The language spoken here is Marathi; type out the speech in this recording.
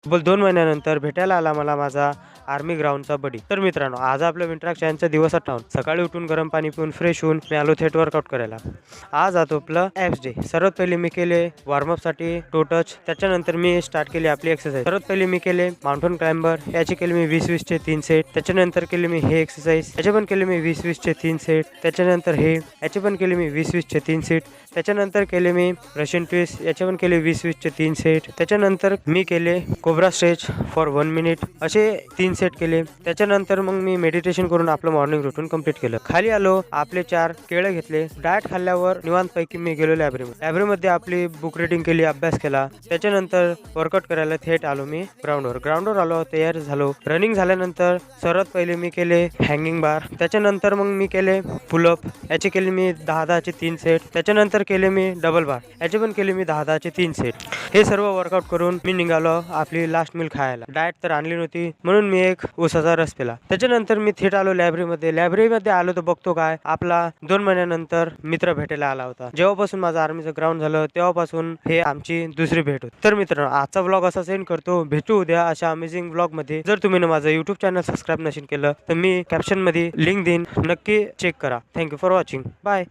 तब्बल 2 महिन्यानंतर भेटायला आला मला माझा आर्मी ग्राउंडचा बडी। तर मित्रांनो, आज आपलं विंटरॅक्शनचा दिवस 58। सकाळी उठून गरम पाणी पिऊन फ्रेश होऊन मी आलो थेट वर्कआउट करायला। आज आपलं ॲप्स डे। सर्वात पहिले मी केले वॉर्मअपसाठी टो टच, त्याच्यानंतर मी स्टार्ट केली आपली एक्सरसाइज। सर्वात पहिले मी केले माउंटेन क्लाइंबर, याचे केले मी 20-20 चे 3 सेट। त्याच्यानंतर केले मी हे एक्सरसाइज, याचे पण केले मी 20-20 चे 3 सेट। त्याच्यानंतर हे, याचे पण केले मी 20-20 चे 3 सेट। त्याच्यानंतर केले मी रशियन ट्विस्ट, याचे पण केले 20-20 चे 3 सेट। त्याच्यानंतर मी केले कोब्रा स्ट्रेच फॉर 1 मिनिट, असे 3 सेट केले। त्याच्यानंतर मग मी मेडिटेशन करून आपलं मॉर्निंग रुटीन कंप्लीट केलं। खाली आलो, आपले 4 केळे घेतले। डाएट खाल्ल्यावर निवांत पैकी मी गेलो लायब्ररीमध्ये आपली बुक रीडिंग केली, अभ्यास केला। त्याच्यानंतर वर्कआउट करायला थेट आलो मी ग्राउंडवर आलो, तयार झालो। रनिंग झाल्यानंतर सर्वात पहिले मी केले हँगिंग बार, त्याच्यानंतर मग मी केले पुलअप, याचे केले मी 10-10 चे 3 सेट। त्याच्यानंतर केले मी डबल बार, याचे पण केले मी 10-10 चे 3 सेट। हे सर्व वर्कआउट करून मी निघालो आपली लास्ट मील खायला। डाएट तर आणली नव्हती म्हणून मी एक ऊसाचा रस पिला। त्याच्यानंतर मी थेट आलो लायब्ररीमध्ये आलो तर बघतो काय, आपला 2 महिन्यानंतर मित्र भेटायला आला होता। जेव्हापासून माझं आर्मीचं ग्राउंड झालं तेव्हापासून हे आमची दुसरी भेट होती। तर मित्रांनो, आजचा व्लॉग असा सेंड करतो। भेटू उद्या अशा अमेझिंग व्लॉग मध्ये। जर तुम्ही माझं YouTube चॅनल सबस्क्राईब नसेल केलं तर मी कॅप्शन मध्ये लिंक देईन, नक्की चेक करा। Thank you for watching, bye.